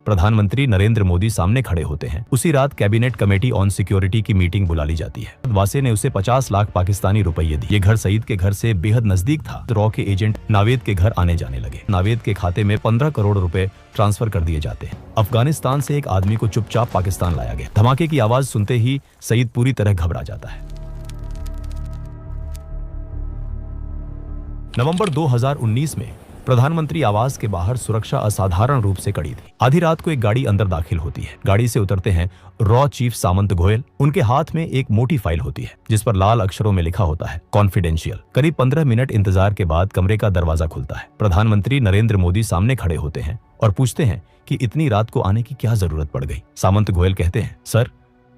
प्रधानमंत्री नरेंद्र मोदी सामने खड़े होते हैं। उसी रात कैबिनेट कमेटी ऑन सिक्योरिटी की मीटिंग बुला ली जाती है। वासे ने उसे 50 लाख पाकिस्तानी रुपये दिए। ये घर सईद के घर से बेहद नजदीक था। रॉ के एजेंट नावेद के घर आने जाने लगे। नावेद के खाते में 15 करोड़ रुपए ट्रांसफर कर दिए जाते हैं। अफगानिस्तान से एक आदमी को चुपचाप पाकिस्तान लाया गया। धमाके की आवाज सुनते ही सईद पूरी तरह घबरा जाता है। नवंबर 2019 में प्रधानमंत्री आवास के बाहर सुरक्षा असाधारण रूप से कड़ी थी। आधी रात को एक गाड़ी अंदर दाखिल होती है। गाड़ी से उतरते हैं रॉ चीफ सामंत गोयल। उनके हाथ में एक मोटी फाइल होती है जिस पर लाल अक्षरों में लिखा होता है कॉन्फिडेंशियल। करीब 15 मिनट इंतजार के बाद कमरे का दरवाजा खुलता है। प्रधानमंत्री नरेंद्र मोदी सामने खड़े होते हैं और पूछते हैं कि इतनी रात को आने की क्या जरूरत पड़ गई। सामंत गोयल कहते हैं, सर,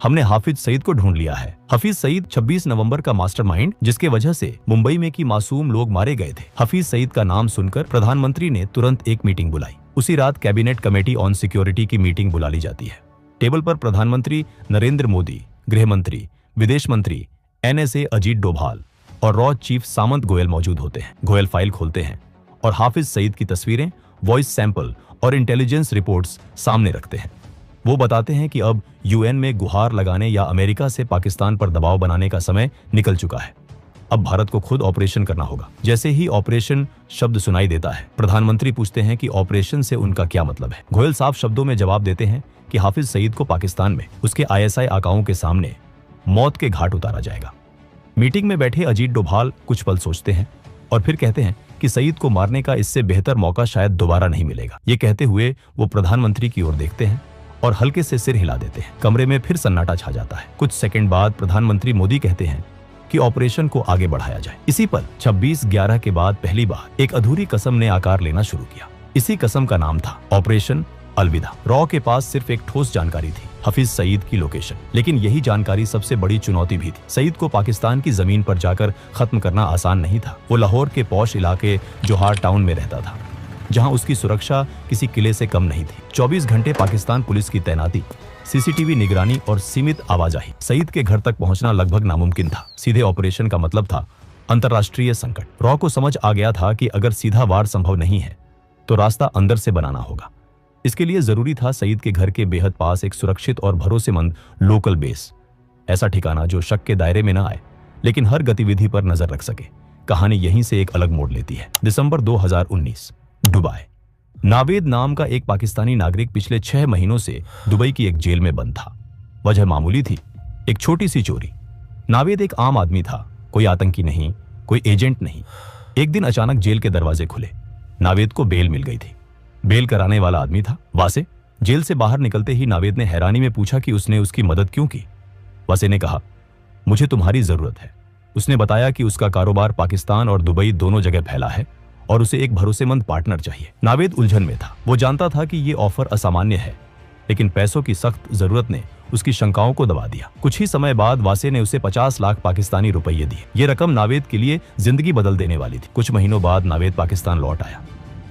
हमने हाफिज सईद को ढूंढ लिया है। हफीज सईद 26 नवंबर का मास्टरमाइंड जिसके वजह से मुंबई में की मासूम लोग मारे गए थे। हफीज सईद का नाम सुनकर प्रधानमंत्री ने तुरंत एक मीटिंग बुलाई। उसी रात कैबिनेट कमेटी ऑन सिक्योरिटी की मीटिंग बुला ली जाती है। टेबल पर प्रधानमंत्री नरेंद्र मोदी, गृह मंत्री, विदेश मंत्री, NSA अजीत डोभाल और रॉ चीफ सामंत गोयल मौजूद होते हैं। गोयल फाइल खोलते हैं और हाफिज सईद की तस्वीरें, वॉइस सैंपल और इंटेलिजेंस रिपोर्ट्स सामने रखते हैं। वो बताते हैं कि अब UN में गुहार लगाने या अमेरिका से पाकिस्तान पर दबाव बनाने का समय निकल चुका है। अब भारत को खुद ऑपरेशन करना होगा। जैसे ही ऑपरेशन शब्द सुनाई देता है, प्रधानमंत्री पूछते हैं कि ऑपरेशन से उनका क्या मतलब है। गोयल साफ शब्दों में जवाब देते हैं कि हाफिज सईद को पाकिस्तान में उसके ISI आकाओं के सामने मौत के घाट उतारा जाएगा। मीटिंग में बैठे अजीत डोभाल कुछ पल सोचते हैं और फिर कहते हैं कि सईद को मारने का इससे बेहतर मौका शायद दोबारा नहीं मिलेगा। ये कहते हुए वो प्रधानमंत्री की ओर देखते हैं और हल्के से सिर हिला देते हैं। कमरे में फिर सन्नाटा छा जाता है। कुछ सेकंड बाद प्रधानमंत्री मोदी कहते हैं कि ऑपरेशन को आगे बढ़ाया जाए। इसी पल 26/11 के बाद पहली बार एक अधूरी कसम ने आकार लेना शुरू किया। इसी कसम का नाम था ऑपरेशन अलविदा। रॉ के पास सिर्फ एक ठोस जानकारी थी, हफीज सईद की लोकेशन। लेकिन यही जानकारी सबसे बड़ी चुनौती भी थी। सईद को पाकिस्तान की जमीन पर जाकर खत्म करना आसान नहीं था। वो लाहौर के पौश इलाके जोहार टाउन में रहता था, जहां उसकी सुरक्षा किसी किले से कम नहीं थी। 24 घंटे पाकिस्तान पुलिस की तैनाती, CCTV निगरानी और सीमित आवाजाही। सईद के घर तक पहुंचना लगभग नामुमकिन था। सीधे ऑपरेशन का मतलब था अंतर्राष्ट्रीय संकट। रॉ को समझ आ गया था कि अगर सीधा वार संभव नहीं है तो रास्ता अंदर से बनाना होगा। इसके लिए जरूरी था सईद के घर के बेहद पास एक सुरक्षित और भरोसेमंद लोकल बेस। ऐसा ठिकाना जो शक के दायरे में न आए लेकिन हर गतिविधि पर नजर रख सके। कहानी यहीं से एक अलग मोड़ लेती है। दिसंबर 2019, दुबई। नावेद नाम का एक पाकिस्तानी नागरिक पिछले 6 महीनों से दुबई की एक जेल में बंद था। वजह मामूली थी, एक छोटी सी चोरी। नावेद एक आम आदमी था, कोई आतंकी नहीं, कोई एजेंट नहीं। एक दिन अचानक जेल के दरवाजे खुले। नावेद को बेल मिल गई थी। बेल कराने वाला आदमी था वासे। जेल से बाहर निकलते ही नावेद ने हैरानी में पूछा कि उसने उसकी मदद क्यों की। वासे ने कहा, मुझे तुम्हारी जरूरत है। उसने बताया कि उसका कारोबार पाकिस्तान और दुबई दोनों जगह फैला है और उसे एक भरोसेमंद पार्टनर चाहिए। नावेद उलझन में था। वो जानता था कि ये ऑफर असामान्य है, लेकिन पैसों की सख्त जरूरत ने उसकी शंकाओं को दबा दिया। कुछ ही समय बाद वासे ने उसे 50 लाख पाकिस्तानी रुपये दिए। ये रकम नावेद के लिए जिंदगी बदल देने वाली थी। कुछ महीनों बाद नावेद पाकिस्तान लौट आया।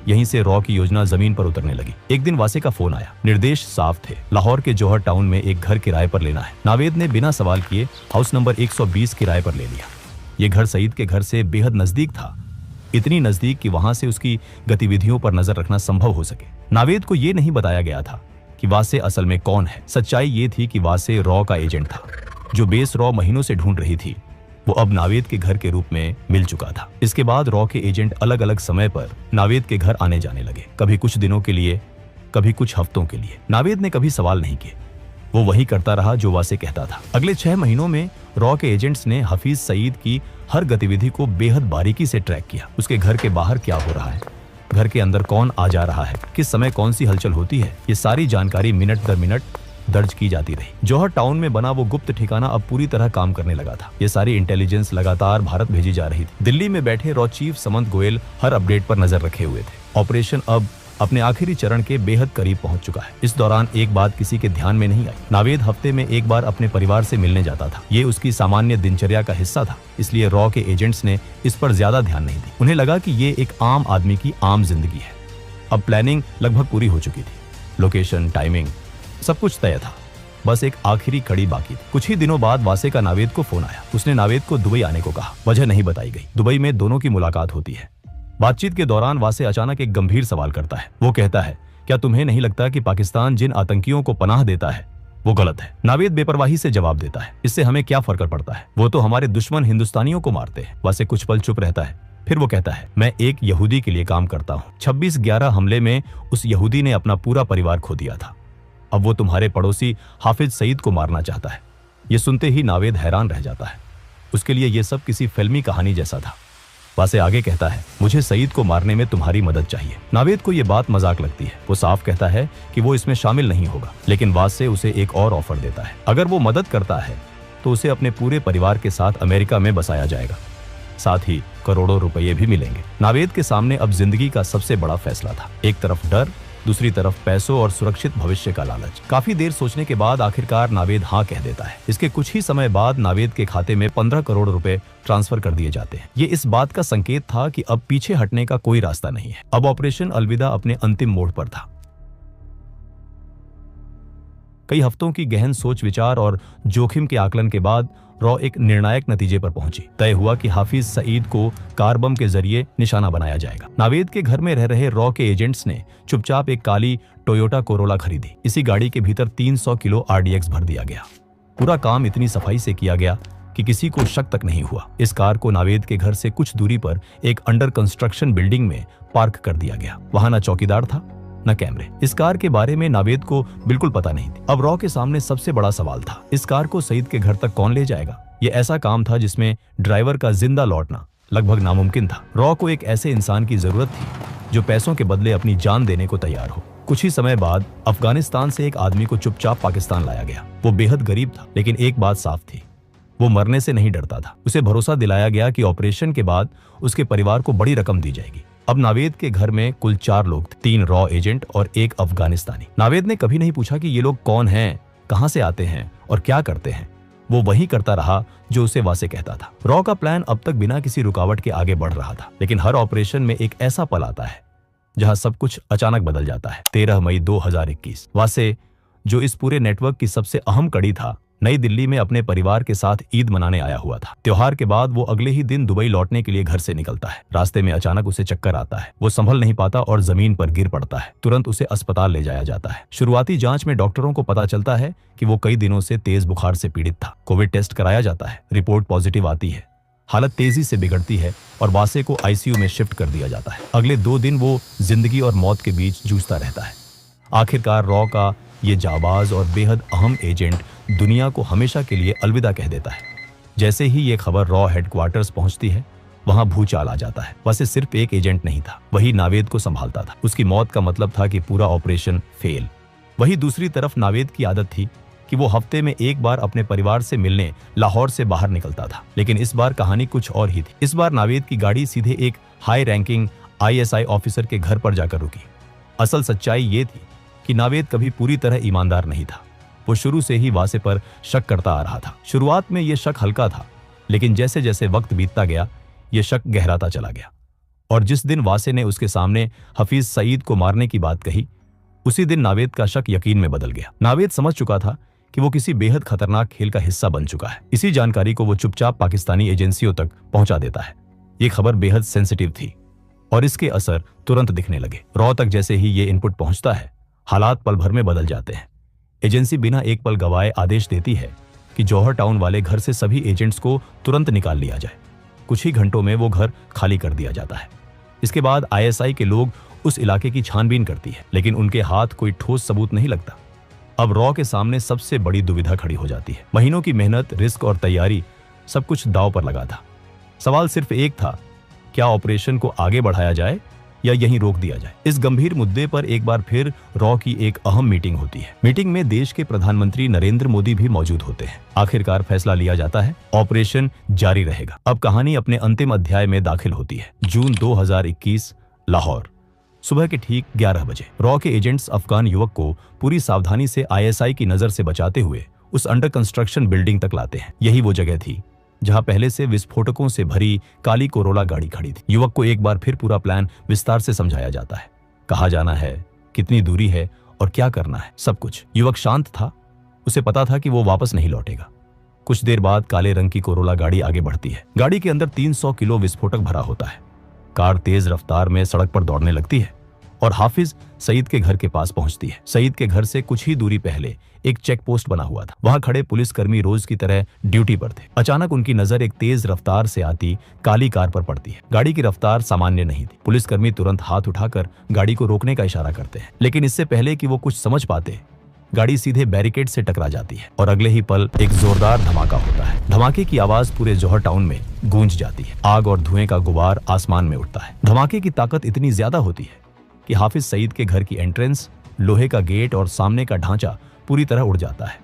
यहीं से रॉ की योजना जमीन पर उतरने लगी। एक दिन वासे का फोन आया। निर्देश साफ थे, लाहौर के जौहर टाउन में एक घर किराए पर लेना है। नावेद ने बिना सवाल किए हाउस नंबर 120 किराए पर ले लिया। ये घर सईद के घर से बेहद नजदीक था, इतनी नजदीक कि वहां से उसकी गतिविधियों पर नजर रखना संभव हो सके। नावेद को यह नहीं बताया गया था कि वासे असल में कौन है। सच्चाई ये थी कि वासे रॉ का एजेंट था। जो बेस रॉ महीनों से ढूंढ रही थी वो अब नावेद के घर के रूप में मिल चुका था। इसके बाद रॉ के एजेंट अलग अलग समय पर नावेद के घर आने जाने लगे, कभी कुछ दिनों के लिए, कभी कुछ हफ्तों के लिए। नावेद ने कभी सवाल नहीं किए, वो वही करता रहा जो वासे कहता था। अगले 6 महीनों में रॉ के एजेंट्स ने हफीज सईद की हर गतिविधि को बेहद बारीकी से ट्रैक किया। उसके घर के बाहर क्या हो रहा है, घर के अंदर कौन आ जा रहा है, किस समय कौन सी हलचल होती है, ये सारी जानकारी मिनट दर मिनट दर्ज की जाती रही। जौहर टाउन में बना वो गुप्त ठिकाना अब पूरी तरह काम करने लगा था। ये सारी इंटेलिजेंस लगातार भारत भेजी जा रही थी। दिल्ली में बैठे रॉ चीफ सामंत गोयल हर अपडेट पर नजर रखे हुए थे। ऑपरेशन अब अपने आखिरी चरण के बेहद करीब पहुंच चुका है। इस दौरान एक बात किसी के ध्यान में नहीं आई। नावेद हफ्ते में एक बार अपने परिवार से मिलने जाता था। ये उसकी सामान्य दिनचर्या का हिस्सा था, इसलिए रॉ के एजेंट्स ने इस पर ज्यादा ध्यान नहीं दी। उन्हें लगा कि ये एक आम आदमी की आम जिंदगी है। अब प्लानिंग लगभग पूरी हो चुकी थी। लोकेशन, टाइमिंग, सब कुछ तय था। बस एक आखिरी कड़ी बाकी थी। कुछ ही दिनों बाद वासे का नावेद को फोन आया। उसने नावेद को दुबई आने को कहा। वजह नहीं बताई गई। दुबई में दोनों की मुलाकात होती है। बातचीत के दौरान वासे अचानक एक गंभीर सवाल करता है। वो कहता है क्या तुम्हें नहीं लगता कि पाकिस्तान जिन आतंकियों को पनाह देता है वो गलत है? नावेद बेपरवाही से जवाब देता है, इससे हमें क्या फर्क पड़ता है, वो तो हमारे दुश्मन हिंदुस्तानियों को मारते हैं। वासे कुछ पल चुप रहता है, फिर वो कहता है, मैं एक यहूदी के लिए काम करता हूँ। 26/11 हमले में उस यहूदी ने अपना पूरा परिवार खो दिया था। अब वो तुम्हारे पड़ोसी हाफिज सईद को मारना चाहता है। ये सुनते ही नावेद हैरान रह जाता है। उसके लिए ये सब किसी फिल्मी कहानी जैसा था। वासे आगे कहता है, मुझे सईद को मारने में तुम्हारी मदद चाहिए। नावेद को ये बात मजाक लगती है। वो साफ कहता है कि वो इसमें शामिल नहीं होगा, लेकिन वासे उसे एक और ऑफर देता है। अगर वो मदद करता है तो उसे अपने पूरे परिवार के साथ अमेरिका में बसाया जाएगा, साथ ही करोड़ों रुपये भी मिलेंगे। नावेद के सामने अब जिंदगी का सबसे बड़ा फैसला था। एक तरफ डर, दूसरी तरफ पैसों और सुरक्षित भविष्य का लालच। काफी देर सोचने के बाद आखिरकार नावेद हाँ कह देता है। इसके कुछ ही समय बाद नावेद के खाते में 15 करोड़ रुपए ट्रांसफर कर दिए जाते हैं। ये इस बात का संकेत था कि अब पीछे हटने का कोई रास्ता नहीं है। अब ऑपरेशन अलविदा अपने अंतिम मोड़ पर था। कई हफ्तों की गहन सोच विचार और जोखिम के आकलन के बाद रॉ एक निर्णायक नतीजे पर पहुंची। तय हुआ कि हाफिज सईद को कार बम के जरिए निशाना बनाया जाएगा। नावेद के घर में रह रहे रॉ के एजेंट्स ने चुपचाप एक काली टोयोटा कोरोला खरीदी। इसी गाड़ी के भीतर 300 किलो RDX भर दिया गया। पूरा काम इतनी सफाई से किया गया कि किसी को शक तक नहीं हुआ। इस कार को नावेद के घर से कुछ दूरी पर एक अंडर कंस्ट्रक्शन बिल्डिंग में पार्क कर दिया गया। वहां न चौकीदार था न कैमरे। इस कार के बारे में नावेद को बिल्कुल पता नहीं थी। अब रॉ के सामने सबसे बड़ा सवाल था, इस कार को सईद के घर तक कौन ले जाएगा? यह ऐसा काम था जिसमें ड्राइवर का जिंदा लौटना लगभग नामुमकिन था। रॉ को एक ऐसे इंसान की जरूरत थी जो पैसों के बदले अपनी जान देने को तैयार हो। कुछ ही समय बाद अफगानिस्तान से एक आदमी को चुपचाप पाकिस्तान लाया गया। वो बेहद गरीब था, लेकिन एक बात साफ थी, वो मरने से नहीं डरता था। उसे भरोसा दिलाया गया कि ऑपरेशन के बाद उसके परिवार को बड़ी रकम दी जाएगी। अब नावेद के घर में कुल 4 लोग थे, 3 रॉ एजेंट और 1 अफगानिस्तानी। नावेद ने कभी नहीं पूछा कि ये लोग कौन हैं, कहां से आते हैं और क्या करते हैं। वो वही करता रहा जो उसे वासे कहता था। रॉ का प्लान अब तक बिना किसी रुकावट के आगे बढ़ रहा था, लेकिन हर ऑपरेशन में एक ऐसा पल आता है जहां सब कुछ अचानक बदल जाता है। 13 मई 2021 वासे, जो इस पूरे नेटवर्क की सबसे अहम कड़ी था, नई दिल्ली में अपने परिवार के साथ ईद मनाने आया हुआ था। त्योहार के बाद वो अगले ही दिन दुबई लौटने के लिए घर से निकलता है। रास्ते में अचानक उसे चक्कर आता है। वो संभल नहीं पाता और जमीन पर गिर पड़ता है। तुरंत उसे अस्पताल ले जाया जाता है। शुरुआती जांच में डॉक्टरों को पता चलता है कि वो कई दिनों से तेज बुखार से पीड़ित था। कोविड टेस्ट कराया जाता है, रिपोर्ट पॉजिटिव आती है। हालत तेजी से बिगड़ती है और वासे को ICU में शिफ्ट कर दिया जाता है। अगले 2 दिन वो जिंदगी और मौत के बीच जूझता रहता है। आखिरकार रॉ का ये जाबाज और बेहद अहम एजेंट दुनिया को हमेशा के लिए अलविदा कह देता है। जैसे ही ये खबर रॉ हेडक्वार्टर्स पहुंचती है, वहां भूचाल आ जाता है। वैसे सिर्फ एक एजेंट नहीं था, वही नावेद को संभालता था। उसकी मौत का मतलब था कि पूरा ऑपरेशन फेल। वही दूसरी तरफ नावेद की आदत थी कि वो हफ्ते में एक बार अपने परिवार से मिलने लाहौर से बाहर निकलता था। लेकिन इस बार कहानी कुछ और ही थी। इस बार नावेद की गाड़ी सीधे एक हाई रैंकिंग ISI ऑफिसर के घर पर जाकर रुकी। असल सच्चाई ये थी कि नावेद कभी पूरी तरह ईमानदार नहीं था। वो शुरू से ही वासे पर शक करता आ रहा था। शुरुआत में ये शक हल्का था, लेकिन जैसे जैसे वक्त बीतता गया, ये शक गहराता चला गया। और जिस दिन वासे ने उसके सामने हफीज सईद को मारने की बात कही, उसी दिन नावेद का शक यकीन में बदल गया। नावेद समझ चुका था कि वो किसी बेहद खतरनाक खेल का हिस्सा बन चुका है। इसी जानकारी को वो चुपचाप पाकिस्तानी एजेंसियों तक पहुंचा देता है। ये खबर बेहद सेंसिटिव थी और इसके असर तुरंत दिखने लगे। रॉ तक जैसे ही ये इनपुट पहुंचता है, हालात पल भर में बदल जाते हैं। एजेंसी बिना एक पल गवाए आदेश देती है कि जौहर टाउन वाले घर से सभी एजेंट्स को तुरंत निकाल लिया जाए। कुछ ही घंटों में वो घर खाली कर दिया जाता है। इसके बाद ISI के लोग उस इलाके की छानबीन करती है, लेकिन उनके हाथ कोई ठोस सबूत नहीं लगता। अब रॉ के सामने सबसे बड़ी दुविधा खड़ी हो जाती है। महीनों की मेहनत, रिस्क और तैयारी, सब कुछ दांव पर लगा था। सवाल सिर्फ एक था, क्या ऑपरेशन को आगे बढ़ाया जाए या यहीं रोक दिया जाए। इस गंभीर मुद्दे पर एक बार फिर रॉ की एक अहम मीटिंग होती है। मीटिंग में देश के प्रधानमंत्री नरेंद्र मोदी भी मौजूद होते हैं। आखिरकार फैसला लिया जाता है, ऑपरेशन जारी रहेगा। अब कहानी अपने अंतिम अध्याय में दाखिल होती है। जून 2021, लाहौर, सुबह के ठीक 11 बजे। रॉ के एजेंट्स अफगान युवक को पूरी सावधानी से ISI की नजर से बचाते हुए उस अंडर कंस्ट्रक्शन बिल्डिंग तक लाते हैं। यही वो जगह थी जहां पहले से विस्फोटकों से भरी काली कोरोला गाड़ी खड़ी थी। युवक को एक बार फिर पूरा प्लान विस्तार से समझाया जाता है। कहाँ जाना है, कितनी दूरी है और क्या करना है, सब कुछ। युवक शांत था, उसे पता था कि वो वापस नहीं लौटेगा। कुछ देर बाद काले रंग की कोरोला गाड़ी आगे बढ़ती है। गाड़ी के अंदर 300 किलो विस्फोटक भरा होता है। कार तेज रफ्तार में सड़क पर दौड़ने लगती है। और हाफिज सईद के घर के पास पहुंचती है। सईद के घर से कुछ ही दूरी पहले एक चेक पोस्ट बना हुआ था। वहां खड़े पुलिसकर्मी रोज की तरह ड्यूटी पर थे। अचानक उनकी नजर एक तेज रफ्तार से आती काली कार पर पड़ती है। गाड़ी की रफ्तार सामान्य नहीं थी। पुलिसकर्मी तुरंत हाथ उठाकर गाड़ी को रोकने का इशारा करते हैं, लेकिन इससे पहले कि वो कुछ समझ पाते गाड़ी सीधे बैरिकेड से टकरा जाती है और अगले ही पल एक जोरदार धमाका होता है। धमाके की आवाज पूरे जौहर टाउन में गूंज जाती है। आग और धुएं का गुबार आसमान में उठता है। धमाके की ताकत इतनी ज्यादा होती है कि हाफिज सईद के घर की एंट्रेंस, लोहे का गेट और सामने का ढांचा पूरी तरह उड़ जाता है।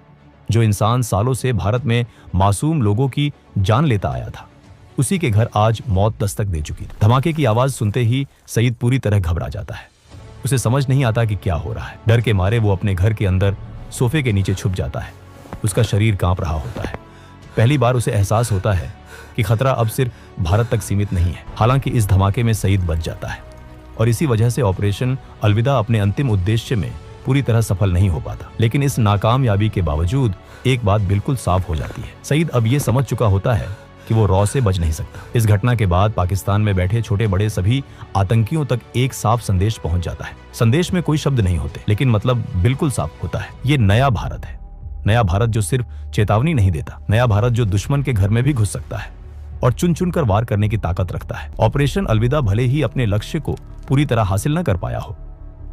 जो इंसान सालों से भारत में मासूम लोगों की जान लेता आया था, उसी के घर आज मौत दस्तक दे चुकी थी। धमाके की आवाज सुनते ही सईद पूरी तरह घबरा जाता है। उसे समझ नहीं आता कि क्या हो रहा है। डर के मारे वो अपने घर के अंदर सोफे के नीचे छुप जाता है। उसका शरीर कांप रहा होता है। पहली बार उसे एहसास होता है कि खतरा अब सिर्फ भारत तक सीमित नहीं है। हालांकि इस धमाके में सईद बच जाता है और इसी वजह से ऑपरेशन अलविदा अपने अंतिम उद्देश्य में पूरी तरह सफल नहीं हो पाता। लेकिन इस नाकामयाबी के बावजूद एक बात बिल्कुल साफ हो जाती है। सईद अब ये समझ चुका होता है कि वो रॉ से बच नहीं सकता। इस घटना के बाद पाकिस्तान में बैठे छोटे बड़े सभी आतंकियों तक एक साफ संदेश पहुंच जाता है। संदेश में कोई शब्द नहीं होते, लेकिन मतलब बिल्कुल साफ होता है। ये नया भारत है। नया भारत जो सिर्फ चेतावनी नहीं देता, नया भारत जो दुश्मन के घर में भी घुस सकता है और चुन चुन कर वार करने की ताकत रखता है। ऑपरेशन अलविदा भले ही अपने लक्ष्य को पूरी तरह हासिल न कर पाया हो,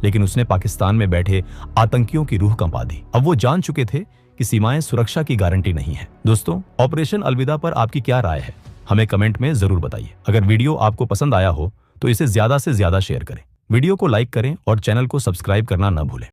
लेकिन उसने पाकिस्तान में बैठे आतंकियों की रूह कंपा दी। अब वो जान चुके थे कि सीमाएं सुरक्षा की गारंटी नहीं है। दोस्तों, ऑपरेशन अलविदा पर आपकी क्या राय है, हमें कमेंट में जरूर बताइए। अगर वीडियो आपको पसंद आया हो तो इसे ज्यादा से ज्यादा शेयर करें, वीडियो को लाइक करें और चैनल को सब्सक्राइब करना न भूलें।